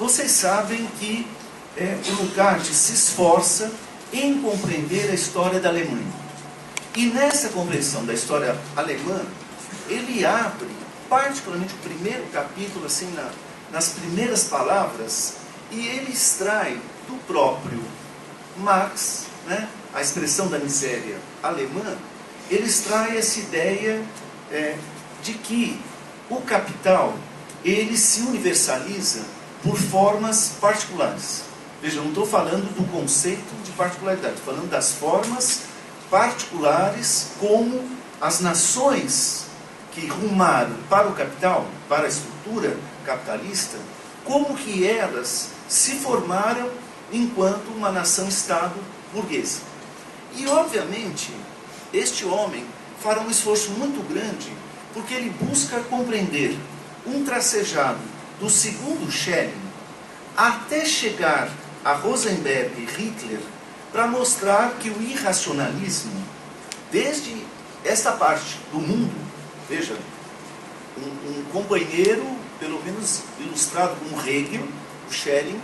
Vocês sabem que o Lukács se esforça em compreender a história da Alemanha. E nessa compreensão da história alemã, ele abre, particularmente o primeiro capítulo, assim, nas primeiras palavras, e ele extrai do próprio Marx, né, a expressão da miséria alemã, ele extrai essa ideia de que o capital, ele se universaliza por formas particulares. Veja, eu não estou falando do conceito de particularidade, estou falando das formas particulares como as nações que rumaram para o capital, para a estrutura capitalista, como que elas se formaram enquanto uma nação-estado burguesa. E, obviamente, este homem fará um esforço muito grande, porque ele busca compreender um tracejado do segundo Schelling até chegar a Rosenberg e Hitler, para mostrar que o irracionalismo, desde esta parte do mundo, veja, um companheiro, pelo menos ilustrado como Hegel, o Schelling,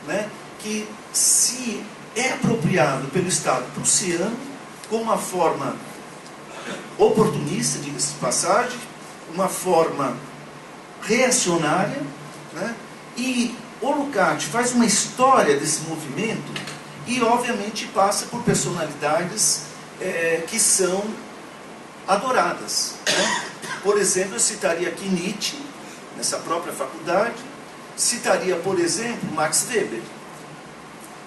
né, que se é apropriado pelo Estado prussiano como uma forma oportunista, diga-se de passagem, uma forma reacionária, né, e o Lukács faz uma história desse movimento e, obviamente, passa por personalidades que são adoradas, né? Por exemplo, eu citaria aqui Nietzsche, nessa própria faculdade, citaria, por exemplo, Max Weber.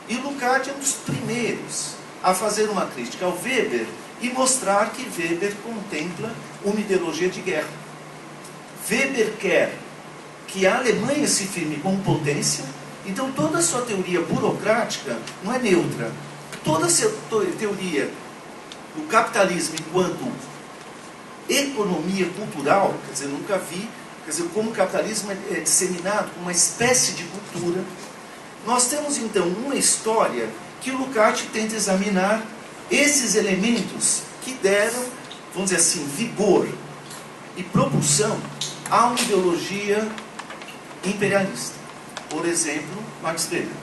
E o Lukács é um dos primeiros a fazer uma crítica ao Weber e mostrar que Weber contempla uma ideologia de guerra. Weber quer que a Alemanha se firme como potência, então toda a sua teoria burocrática não é neutra. Toda a sua teoria do capitalismo enquanto economia cultural, quer dizer, nunca vi, quer dizer, como o capitalismo é disseminado como uma espécie de cultura. Nós temos então uma história que o Lukács tenta examinar esses elementos que deram, vamos dizer assim, vigor e propulsão a uma ideologia imperialista. Por exemplo, Max Weber,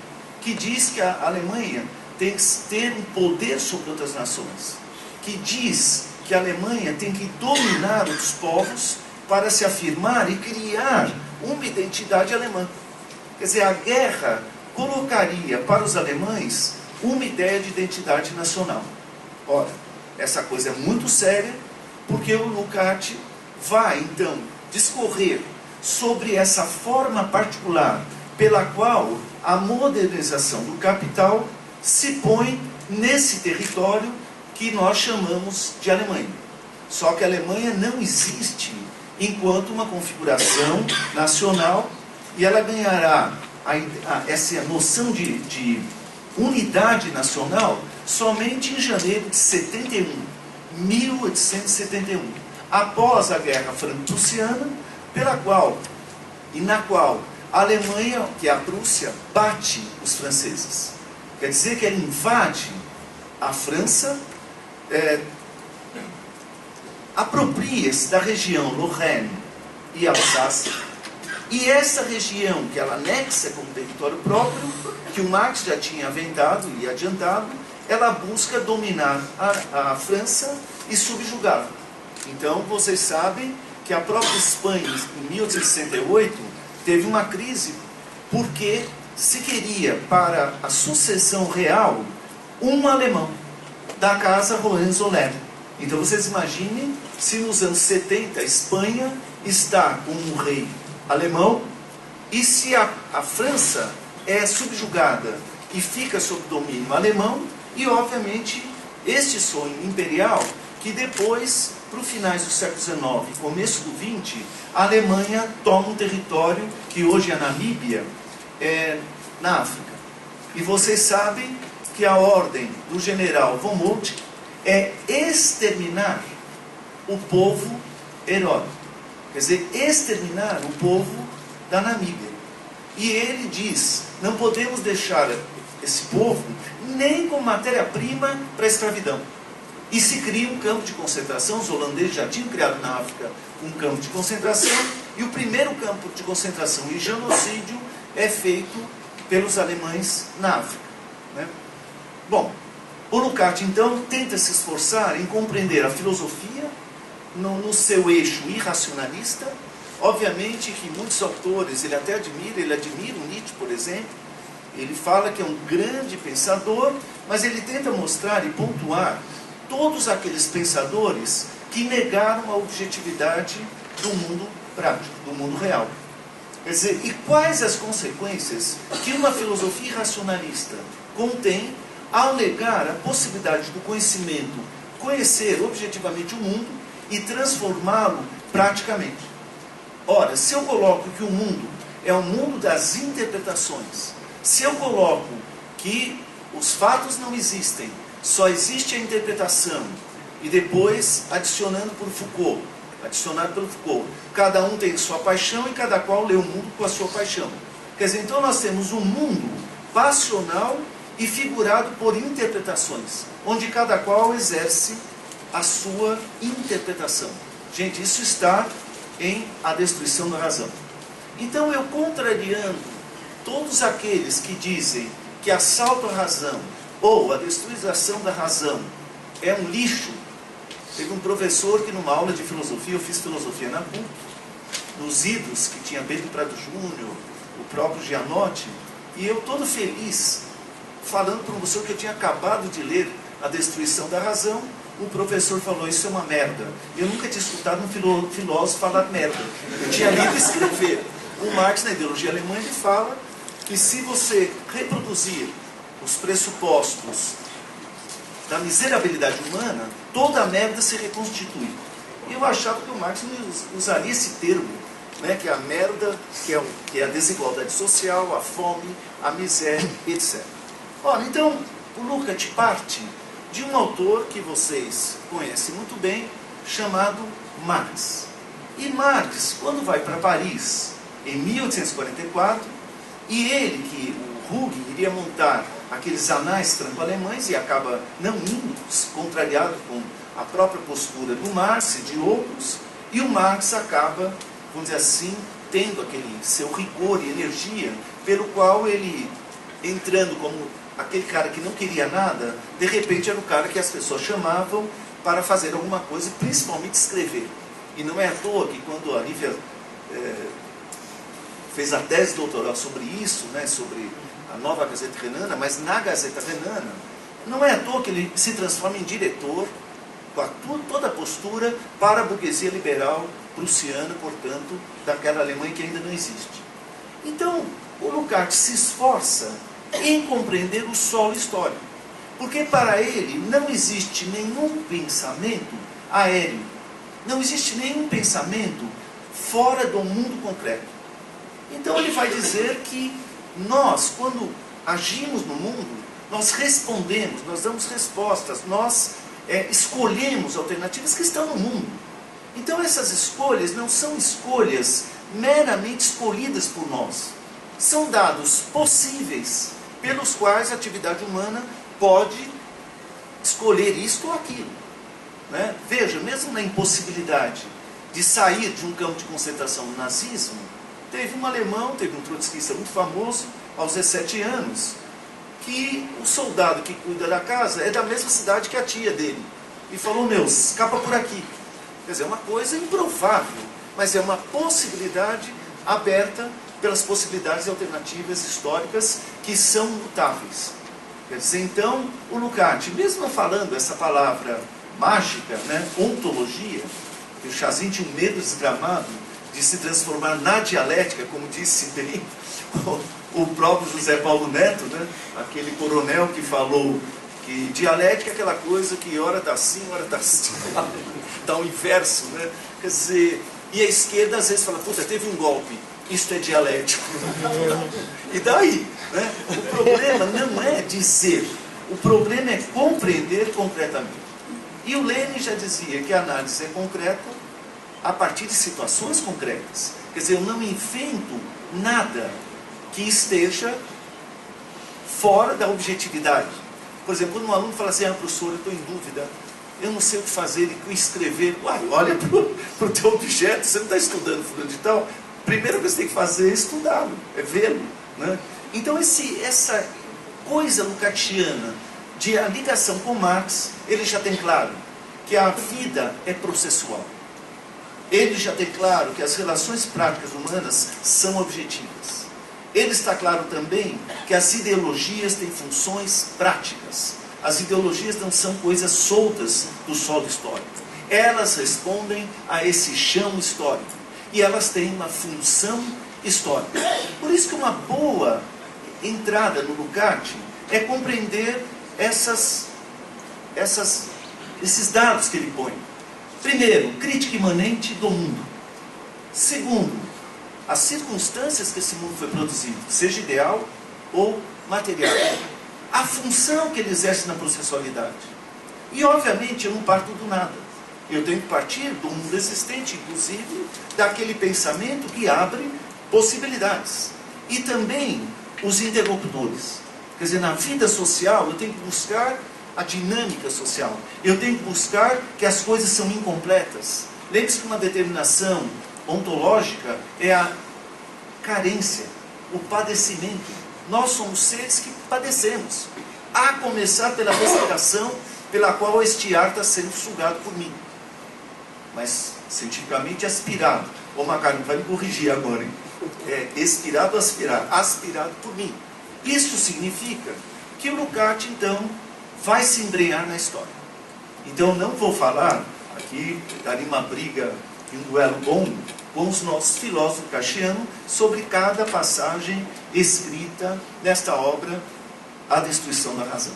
que diz que a Alemanha tem que ter um poder sobre outras nações, que diz que a Alemanha tem que dominar outros povos para se afirmar e criar uma identidade alemã. Quer dizer, a guerra colocaria para os alemães uma ideia de identidade nacional. Ora, essa coisa é muito séria, porque o Lukács vai, então, discorrer sobre essa forma particular pela qual a modernização do capital se põe nesse território que nós chamamos de Alemanha. Só que a Alemanha não existe enquanto uma configuração nacional, e ela ganhará essa noção de unidade nacional somente em janeiro de 1871, após a Guerra Franco-Prussiana, na qual a Alemanha, que é a Prússia, bate os franceses. Quer dizer que ela invade a França, apropria-se da região Lorraine e Alsácia, e essa região que ela anexa como território próprio, que o Marx já tinha aventado e adiantado, ela busca dominar a França e subjugá-la. Então, vocês sabem que a própria Espanha, em 1868, teve uma crise porque se queria, para a sucessão real, um alemão da casa Hohenzollern. Então, vocês imaginem se nos anos 70 a Espanha está com um rei alemão, e se a França é subjugada e fica sob domínio alemão, e obviamente este sonho imperial que depois, para os finais do século XIX e começo do XX, a Alemanha toma um território que hoje é a Namíbia, na África. E vocês sabem que a ordem do general von Moltke é exterminar o povo herói. Quer dizer, exterminar o povo da Namíbia. E ele diz, não podemos deixar esse povo nem como matéria-prima para a escravidão. E se cria um campo de concentração. Os holandeses já tinham criado na África um campo de concentração, e o primeiro campo de concentração e genocídio é feito pelos alemães na África, né? Bom, o Lukács, então, tenta se esforçar em compreender a filosofia no seu eixo irracionalista. Obviamente que muitos autores, ele admira o Nietzsche, por exemplo. Ele fala que é um grande pensador, mas ele tenta mostrar e pontuar todos aqueles pensadores que negaram a objetividade do mundo prático, do mundo real. Quer dizer, e quais as consequências que uma filosofia racionalista contém ao negar a possibilidade do conhecimento conhecer objetivamente o mundo e transformá-lo praticamente? Ora, se eu coloco que o mundo é o mundo das interpretações, se eu coloco que os fatos não existem, só existe a interpretação, e depois adicionado pelo Foucault, cada um tem sua paixão e cada qual lê o mundo com a sua paixão. Quer dizer, então nós temos um mundo passional e figurado por interpretações, onde cada qual exerce a sua interpretação. Gente, isso está em A Destruição da Razão. Então eu, contrariando todos aqueles que dizem que assalto à razão ou a destruição da razão é um lixo. Teve um professor que numa aula de filosofia, eu fiz filosofia na PUC, nos idos, que tinha Bento Prado Júnior, o próprio Gianotti, e eu todo feliz, falando para o professor que eu tinha acabado de ler A Destruição da Razão. O professor falou, isso é uma merda. Eu nunca tinha escutado um filósofo falar merda. Eu tinha lido e escrever. O Marx, na ideologia alemã, ele fala que se você reproduzir os pressupostos da miserabilidade humana, toda a merda se reconstitui. E eu achava que o Marx usaria esse termo, né, que é a merda, que é a desigualdade social, a fome, a miséria, etc. Ora, então, o Lukács parte de um autor que vocês conhecem muito bem, chamado Marx. E Marx, quando vai para Paris, em 1844, e ele, que o Hugin iria montar aqueles anais franco-alemães, e acaba não indo, contrariado com a própria postura do Marx e de outros, e o Marx acaba, vamos dizer assim, tendo aquele seu rigor e energia, pelo qual ele, entrando como aquele cara que não queria nada, de repente era o cara que as pessoas chamavam para fazer alguma coisa, principalmente escrever. E não é à toa que quando a Lívia fez a tese doutoral sobre isso, né, sobre a nova Gazeta Renana, mas na Gazeta Renana, não é à toa que ele se transforma em diretor, com toda a postura para a burguesia liberal prussiana, portanto, daquela Alemanha que ainda não existe. Então, o Lukács se esforça em compreender o solo histórico, porque para ele não existe nenhum pensamento aéreo, não existe nenhum pensamento fora do mundo concreto. Então ele vai dizer que nós, quando agimos no mundo, nós respondemos, nós damos respostas, nós escolhemos alternativas que estão no mundo. Então essas escolhas não são escolhas meramente escolhidas por nós, são dados possíveis pelos quais a atividade humana pode escolher isto ou aquilo, né? Veja, mesmo na impossibilidade de sair de um campo de concentração do nazismo, teve um alemão, teve um trotskista muito famoso, aos 17 anos, que o soldado que cuida da casa é da mesma cidade que a tia dele. E falou, meu, escapa por aqui. Quer dizer, é uma coisa improvável, mas é uma possibilidade aberta pelas possibilidades alternativas históricas que são mutáveis. Quer dizer, então, o Lukács, mesmo falando essa palavra mágica, né, ontologia, que o Chazin tinha um medo desgramado de se transformar na dialética, como disse bem o próprio José Paulo Neto, né, aquele coronel que falou que dialética é aquela coisa que hora está assim, hora está assim, está o inverso, né? Quer dizer, e a esquerda às vezes fala, puta, teve um golpe, isto é dialético. E daí? Né? O problema não é dizer, o problema é compreender concretamente. E o Lenin já dizia que a análise é concreta a partir de situações concretas. Quer dizer, eu não invento nada que esteja fora da objetividade. Por exemplo, quando um aluno fala assim, professor, eu estou em dúvida, eu não sei o que fazer, o que escrever. Uai, olha para o teu objeto, você não está estudando fulano de tal. A primeira coisa que você tem que fazer é estudá-lo, é vê-lo. né? Então essa coisa lucatiana de a ligação com Marx, ele já tem claro que a vida é processual. Ele já tem claro que as relações práticas humanas são objetivas. Ele está claro também que as ideologias têm funções práticas. As ideologias não são coisas soltas do solo histórico. Elas respondem a esse chão histórico. E elas têm uma função histórica. Por isso que uma boa entrada no Lukács é compreender esses dados que ele põe. Primeiro, crítica imanente do mundo. Segundo, as circunstâncias que esse mundo foi produzido, seja ideal ou material. A função que ele exerce na processualidade. E, obviamente, eu não parto do nada. Eu tenho que partir do mundo existente, inclusive, daquele pensamento que abre possibilidades. E também os interlocutores. Quer dizer, na vida social, eu tenho que buscar a dinâmica social. Eu tenho que buscar que as coisas são incompletas. Lembre-se que uma determinação ontológica é a carência, o padecimento. Nós somos seres que padecemos. A começar pela respiração pela qual este ar está sendo sugado por mim. Mas, cientificamente, aspirado. Ô Macario, vai me corrigir agora, hein? É expirado ou aspirado? Aspirado por mim. Isso significa que o Lukács, então, vai se embrenhar na história. Então, não vou falar, aqui daria uma briga e um duelo bom com os nossos filósofos lukácianos sobre cada passagem escrita nesta obra, A Destruição da Razão.